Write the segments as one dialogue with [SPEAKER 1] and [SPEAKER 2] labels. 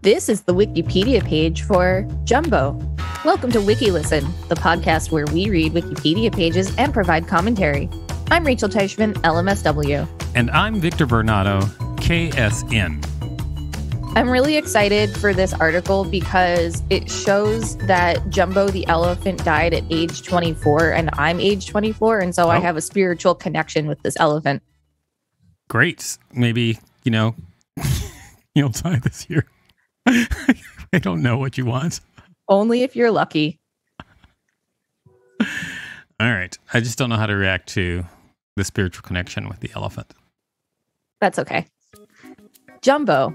[SPEAKER 1] This is the Wikipedia page for Dumbo. Welcome to WikiListen, the podcast where we read Wikipedia pages and provide commentary. I'm Rachel Teichman, LMSW.
[SPEAKER 2] And I'm Victor Varnado, KSN.
[SPEAKER 1] I'm really excited for this article because it shows that Dumbo the elephant died at age 24 and I'm age 24. And so I have a spiritual connection with this elephant.
[SPEAKER 2] Great. Maybe, you'll die this year. I don't know what you want.
[SPEAKER 1] Only if you're lucky.
[SPEAKER 2] All right. I just don't know how to react to the spiritual connection with the elephant.
[SPEAKER 1] That's okay. Dumbo,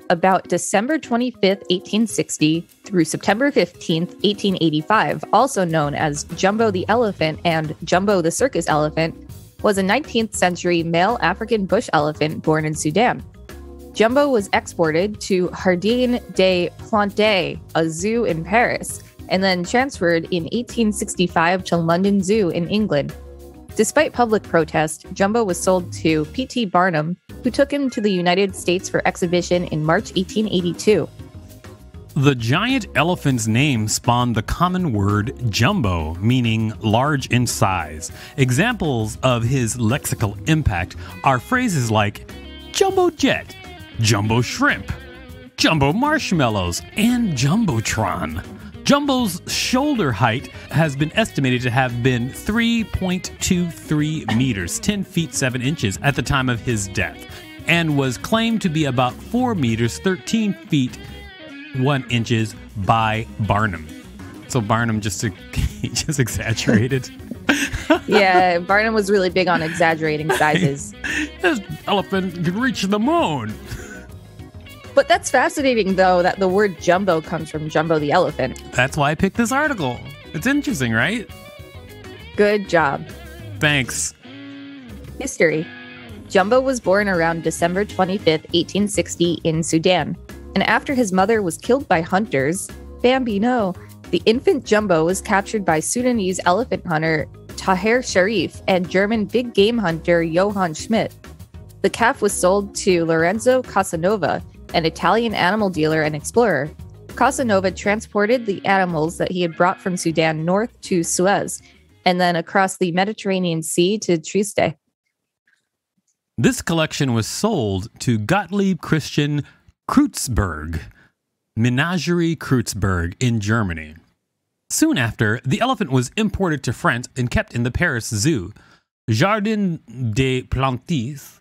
[SPEAKER 1] about December 25th, 1860 through September 15th, 1885, also known as Dumbo the elephant and Dumbo the circus elephant, was a 19th century male African bush elephant born in Sudan. Dumbo was exported to Jardin des Plantes, a zoo in Paris, and then transferred in 1865 to London Zoo in England. Despite public protest, Dumbo was sold to P.T. Barnum, who took him to the United States for exhibition in March 1882.
[SPEAKER 2] The giant elephant's name spawned the common word jumbo, meaning large in size. Examples of his lexical impact are phrases like jumbo jet, jumbo shrimp, jumbo marshmallows, and jumbotron. Jumbo's shoulder height has been estimated to have been 3.23 meters, 10 feet 7 inches at the time of his death, and was claimed to be about 4 meters, 13 feet 1 inches by Barnum. So Barnum just exaggerated.
[SPEAKER 1] Yeah, Barnum was really big on exaggerating sizes.
[SPEAKER 2] This elephant can reach the moon.
[SPEAKER 1] But that's fascinating, though, that the word jumbo comes from Dumbo the elephant.
[SPEAKER 2] That's why I picked this article. It's interesting, right?
[SPEAKER 1] Good job.
[SPEAKER 2] Thanks.
[SPEAKER 1] History. Dumbo was born around December 25th, 1860 in Sudan. And after his mother was killed by hunters, Bambi, no, the infant Dumbo was captured by Sudanese elephant hunter Taher Sharif and German big game hunter Johann Schmidt. The calf was sold to Lorenzo Casanova, an Italian animal dealer and explorer. Casanova transported the animals that he had brought from Sudan north to Suez, and then across the Mediterranean Sea to Trieste.
[SPEAKER 2] This collection was sold to Gottlieb Christian Kreutzberg, Menagerie Kreutzberg in Germany. Soon after, the elephant was imported to France and kept in the Paris Zoo. Jardin des Plantes.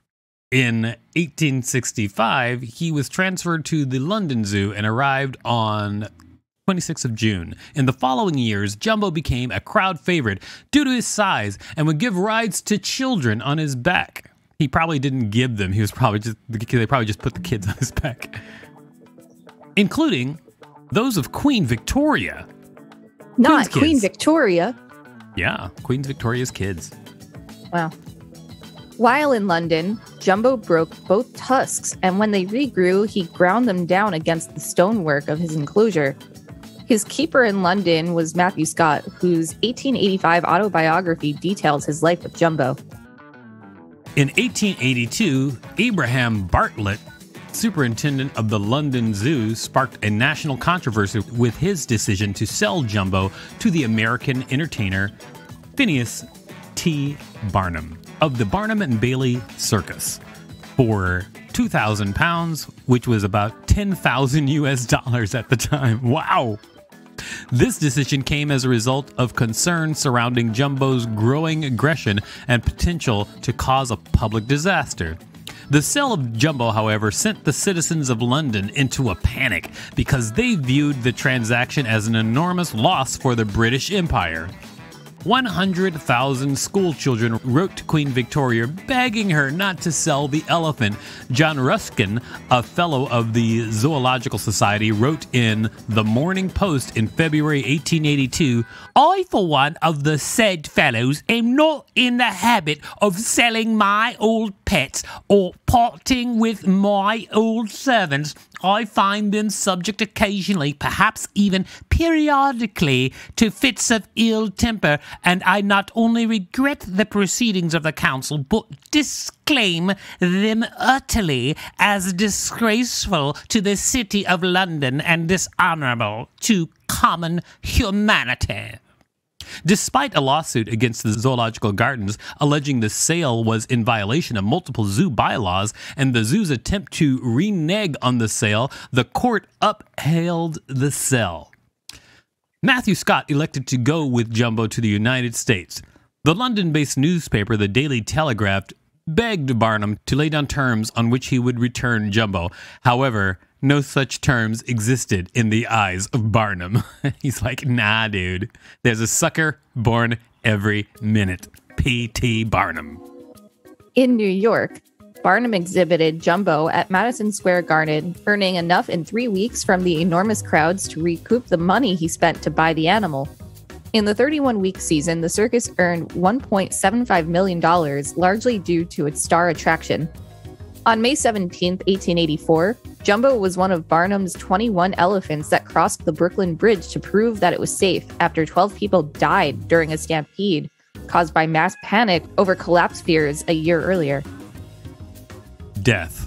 [SPEAKER 2] In 1865, he was transferred to the London Zoo and arrived on 26th of June. In the following years, Dumbo became a crowd favorite due to his size and would give rides to children on his back. He probably didn't give them. They probably just put the kids on his back. Including those of Queen Victoria.
[SPEAKER 1] Not Queen Victoria.
[SPEAKER 2] Yeah, Queen Victoria's kids.
[SPEAKER 1] Wow. While in London, Dumbo broke both tusks, and when they regrew, he ground them down against the stonework of his enclosure. His keeper in London was Matthew Scott, whose 1885 autobiography details his life with Dumbo.
[SPEAKER 2] In 1882, Abraham Bartlett, superintendent of the London Zoo, sparked a national controversy with his decision to sell Dumbo to the American entertainer Phineas T. Barnum of the Barnum and Bailey Circus for £2,000, which was about 10,000 US dollars at the time. Wow. This decision came as a result of concerns surrounding Dumbo's growing aggression and potential to cause a public disaster. The sale of Dumbo, however, sent the citizens of London into a panic because they viewed the transaction as an enormous loss for the British Empire. 100,000 school children wrote to Queen Victoria begging her not to sell the elephant. John Ruskin, a fellow of the Zoological Society, wrote in the Morning Post in February 1882, "I, for one of the said fellows, am not in the habit of selling my old pets or parting with my old servants, I find them subject occasionally, perhaps even periodically, to fits of ill temper, and I not only regret the proceedings of the council, but disclaim them utterly as disgraceful to the city of London and dishonorable to common humanity. Despite a lawsuit against the Zoological Gardens alleging the sale was in violation of multiple zoo bylaws and the zoo's attempt to renege on the sale, the court upheld the sale. Matthew Scott elected to go with Jumbo to the United States. The London-based newspaper, the Daily Telegraph, begged Barnum to lay down terms on which he would return Jumbo. However, no such terms existed in the eyes of Barnum. He's like, nah, dude. There's a sucker born every minute. P.T. Barnum.
[SPEAKER 1] In New York, Barnum exhibited Jumbo at Madison Square Garden, earning enough in 3 weeks from the enormous crowds to recoup the money he spent to buy the animal. In the 31-week season, the circus earned $1.75 million, largely due to its star attraction. On May 17, 1884, Jumbo was one of Barnum's 21 elephants that crossed the Brooklyn Bridge to prove that it was safe after 12 people died during a stampede caused by mass panic over collapse fears a year earlier.
[SPEAKER 2] Death.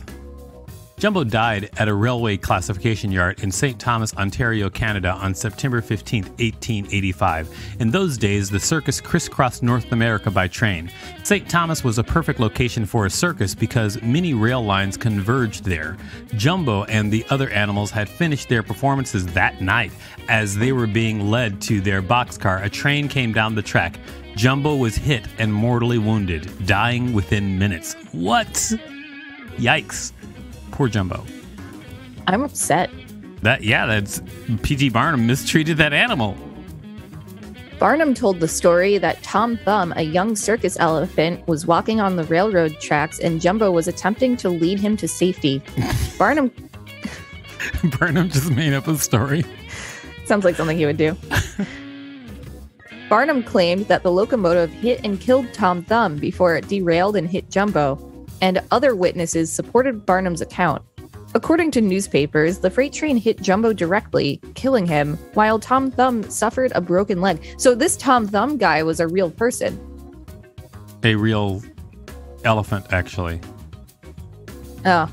[SPEAKER 2] Jumbo died at a railway classification yard in St. Thomas, Ontario, Canada on September 15, 1885. In those days, the circus crisscrossed North America by train. St. Thomas was a perfect location for a circus because many rail lines converged there. Jumbo and the other animals had finished their performances that night. As they were being led to their boxcar, a train came down the track. Jumbo was hit and mortally wounded, dying within minutes. What? Yikes. Poor Jumbo.
[SPEAKER 1] I'm upset.
[SPEAKER 2] That's P.T. Barnum mistreated that animal.
[SPEAKER 1] Barnum told the story that Tom Thumb, a young circus elephant, was walking on the railroad tracks and Jumbo was attempting to lead him to safety. Barnum
[SPEAKER 2] just made up a story.
[SPEAKER 1] Sounds like something he would do. Barnum claimed that the locomotive hit and killed Tom Thumb before it derailed and hit Jumbo, and other witnesses supported Barnum's account. According to newspapers, the freight train hit Jumbo directly, killing him, while Tom Thumb suffered a broken leg. So this Tom Thumb guy was a real person.
[SPEAKER 2] A real elephant, actually.
[SPEAKER 1] Oh.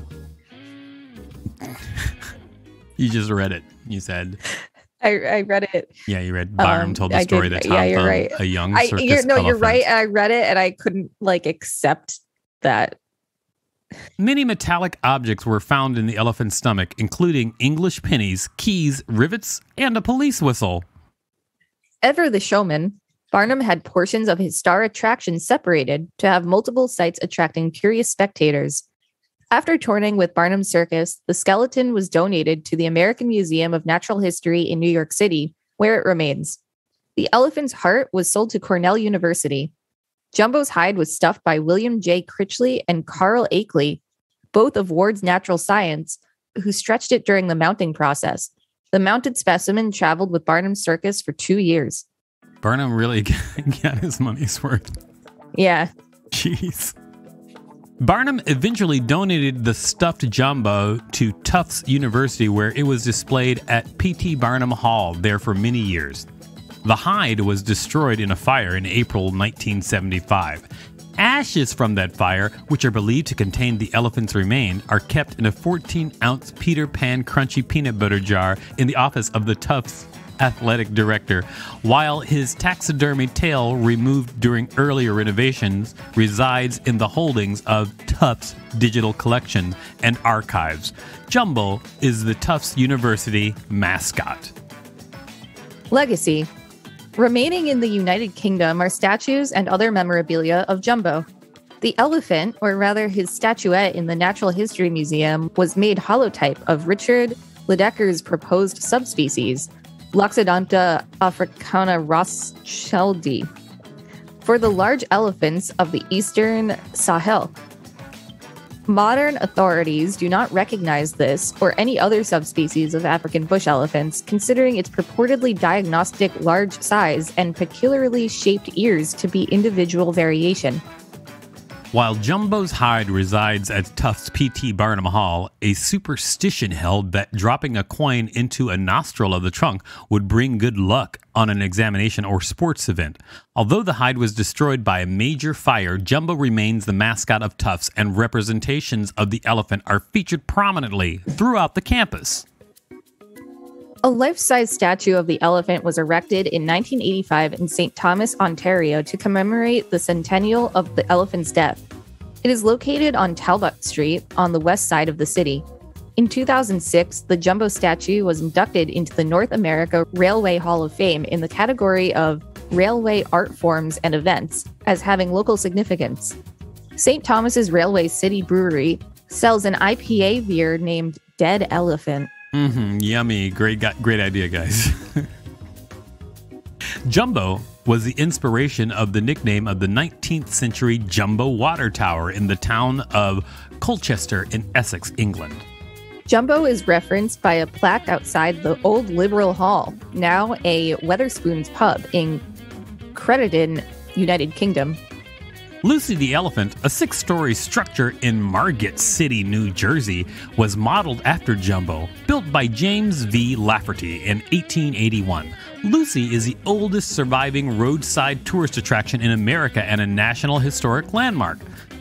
[SPEAKER 2] You just read it, you said.
[SPEAKER 1] I read it.
[SPEAKER 2] Yeah, you read. Barnum told the story that Tom Thumb,
[SPEAKER 1] right.
[SPEAKER 2] a young circus elephant.
[SPEAKER 1] You're right. I read it and I couldn't accept that.
[SPEAKER 2] Many metallic objects were found in the elephant's stomach, including English pennies, keys, rivets, and a police whistle.
[SPEAKER 1] Ever the showman, Barnum had portions of his star attraction separated to have multiple sites attracting curious spectators. After touring with Barnum's circus, the skeleton was donated to the American Museum of Natural History in New York City, where it remains. The elephant's heart was sold to Cornell University. Jumbo's hide was stuffed by William J. Critchley and Carl Akeley, both of Ward's Natural Science, who stretched it during the mounting process. The mounted specimen traveled with Barnum's circus for 2 years.
[SPEAKER 2] Barnum really got his money's worth.
[SPEAKER 1] Yeah.
[SPEAKER 2] Jeez. Barnum eventually donated the stuffed Jumbo to Tufts University, where it was displayed at P.T. Barnum Hall there for many years. The hide was destroyed in a fire in April 1975. Ashes from that fire, which are believed to contain the elephant's remains, are kept in a 14-ounce Peter Pan crunchy peanut butter jar in the office of the Tufts athletic director, while his taxidermy tail, removed during earlier renovations, resides in the holdings of Tufts Digital Collection and Archives. Jumbo is the Tufts University mascot.
[SPEAKER 1] Legacy. Remaining in the United Kingdom are statues and other memorabilia of Jumbo. The elephant, or rather his statuette in the Natural History Museum, was made holotype of Richard Lidecker's proposed subspecies, Loxodonta africana rothschildi, for the large elephants of the eastern Sahel. Modern authorities do not recognize this or any other subspecies of African bush elephants, considering its purportedly diagnostic large size and peculiarly shaped ears to be individual variation.
[SPEAKER 2] While Jumbo's hide resides at Tufts P.T. Barnum Hall, a superstition held that dropping a coin into a nostril of the trunk would bring good luck on an examination or sports event. Although the hide was destroyed by a major fire, Jumbo remains the mascot of Tufts, and representations of the elephant are featured prominently throughout the campus.
[SPEAKER 1] A life-size statue of the elephant was erected in 1985 in St. Thomas, Ontario, to commemorate the centennial of the elephant's death. It is located on Talbot Street on the west side of the city. In 2006, the Jumbo statue was inducted into the North America Railway Hall of Fame in the category of Railway Art Forms and Events as having local significance. St. Thomas's Railway City Brewery sells an IPA beer named Dead Elephant.
[SPEAKER 2] Yummy. Great idea, guys. Jumbo was the inspiration of the nickname of the 19th century Jumbo Water Tower in the town of Colchester in Essex, England.
[SPEAKER 1] Jumbo is referenced by a plaque outside the old Liberal Hall, now a Wetherspoons pub in Crediton, United Kingdom.
[SPEAKER 2] Lucy the Elephant, a 6-story structure in Margate City, New Jersey, was modeled after Jumbo, built by James V. Lafferty in 1881. Lucy is the oldest surviving roadside tourist attraction in America and a National Historic Landmark.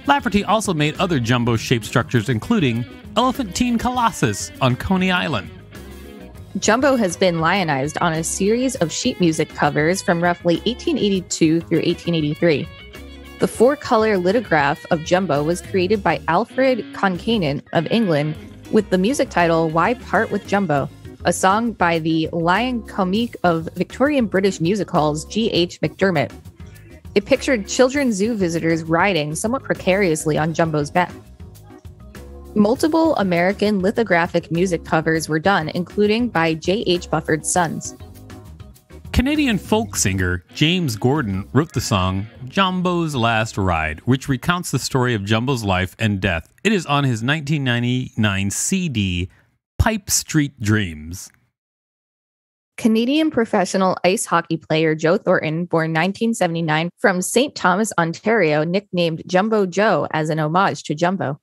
[SPEAKER 2] Lafferty also made other Jumbo-shaped structures, including Elephantine Colossus on Coney Island.
[SPEAKER 1] Jumbo has been lionized on a series of sheet music covers from roughly 1882 through 1883. The 4-color lithograph of Jumbo was created by Alfred Concannon of England with the music title Why Part with Jumbo, a song by the Lion Comique of Victorian British music halls G.H. McDermott. It pictured children's zoo visitors riding somewhat precariously on Jumbo's back. Multiple American lithographic music covers were done, including by J.H. Bufford's sons.
[SPEAKER 2] Canadian folk singer James Gordon wrote the song Jumbo's Last Ride, which recounts the story of Jumbo's life and death. It is on his 1999 CD, Pipe Street Dreams.
[SPEAKER 1] Canadian professional ice hockey player Joe Thornton, born 1979 from St. Thomas, Ontario, nicknamed Jumbo Joe as an homage to Jumbo.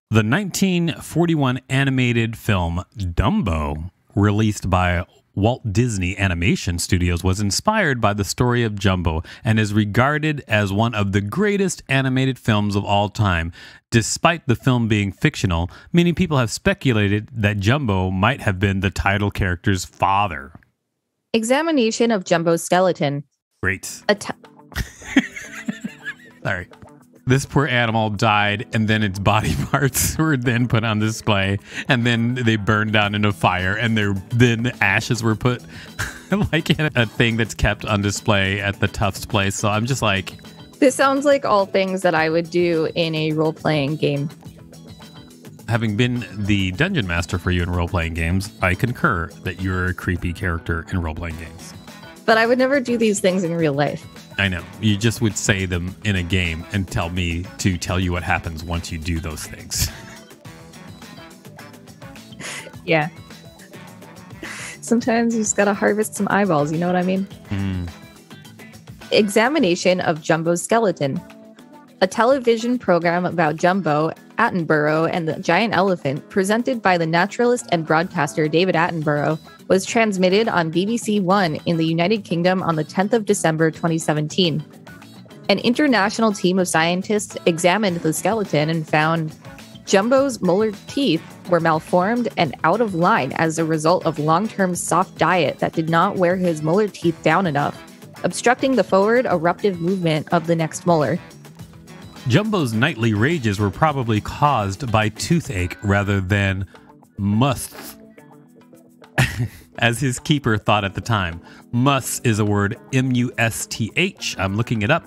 [SPEAKER 2] The 1941 animated film Dumbo, released by Walt Disney Animation Studios, was inspired by the story of Jumbo and is regarded as one of the greatest animated films of all time. Despite the film being fictional, many people have speculated that Jumbo might have been the title character's father.
[SPEAKER 1] Examination of Jumbo's skeleton.
[SPEAKER 2] Great. Sorry. This poor animal died, and then its body parts were then put on display, and then they burned down in a fire, and then the ashes were put like in a thing that's kept on display at the Tufts place. So I'm just like...
[SPEAKER 1] This sounds like all things that I would do in a role-playing game.
[SPEAKER 2] Having been the dungeon master for you in role-playing games, I concur that you're a creepy character in role-playing games.
[SPEAKER 1] But I would never do these things in real life.
[SPEAKER 2] I know. You just would say them in a game and tell me to tell you what happens once you do those things.
[SPEAKER 1] Yeah. Sometimes you just gotta harvest some eyeballs, you know what I mean? Examination of Jumbo's skeleton. A television program about Jumbo, Attenborough, and the giant elephant, presented by the naturalist and broadcaster David Attenborough, was transmitted on BBC One in the United Kingdom on the 10th of December 2017. An international team of scientists examined the skeleton and found Jumbo's molar teeth were malformed and out of line as a result of long-term soft diet that did not wear his molar teeth down enough, obstructing the forward eruptive movement of the next molar.
[SPEAKER 2] Jumbo's nightly rages were probably caused by toothache rather than musts, as his keeper thought at the time. Musts is a word M-U-S-T-H. I'm looking it up.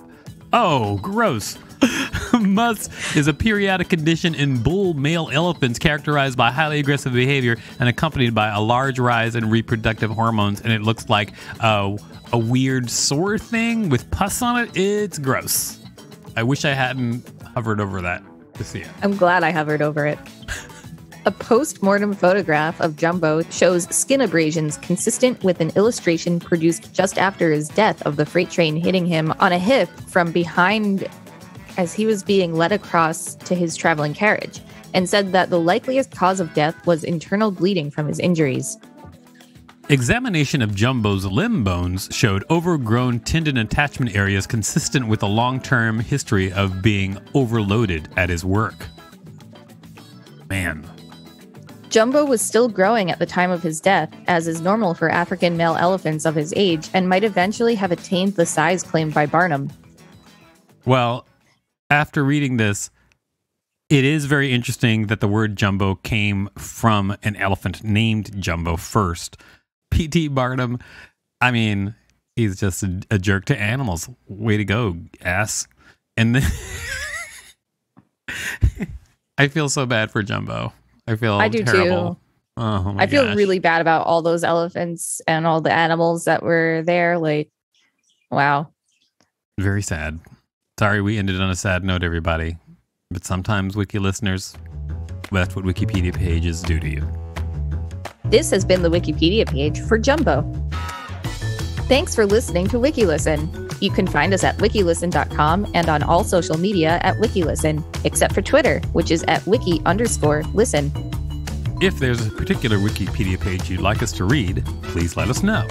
[SPEAKER 2] Oh, gross. Musts is a periodic condition in bull male elephants characterized by highly aggressive behavior and accompanied by a large rise in reproductive hormones, and it looks like a weird sore thing with pus on it. It's gross. I wish I hadn't hovered over that to see it.
[SPEAKER 1] I'm glad I hovered over it. A post-mortem photograph of Jumbo shows skin abrasions consistent with an illustration produced just after his death of the freight train hitting him on a hip from behind as he was being led across to his traveling carriage, and said that the likeliest cause of death was internal bleeding from his injuries.
[SPEAKER 2] Examination of Jumbo's limb bones showed overgrown tendon attachment areas consistent with a long-term history of being overloaded at his work. Man.
[SPEAKER 1] Jumbo was still growing at the time of his death, as is normal for African male elephants of his age, and might eventually have attained the size claimed by Barnum.
[SPEAKER 2] Well, after reading this, it is very interesting that the word jumbo came from an elephant named Jumbo first. P.T. Barnum, I mean, he's just a jerk to animals. Way to go, ass. And then I feel so bad for Jumbo. I do terrible.
[SPEAKER 1] Too. Oh, I feel really bad about all those elephants and all the animals that were there. Like, wow.
[SPEAKER 2] Very sad. Sorry we ended on a sad note, everybody. But sometimes Wiki listeners, that's what Wikipedia pages do to you.
[SPEAKER 1] This has been the Wikipedia page for Jumbo. Thanks for listening to WikiListen. You can find us at wikilisten.com and on all social media at WikiListen, except for Twitter, which is at wiki_listen.
[SPEAKER 2] If there's a particular Wikipedia page you'd like us to read, please let us know.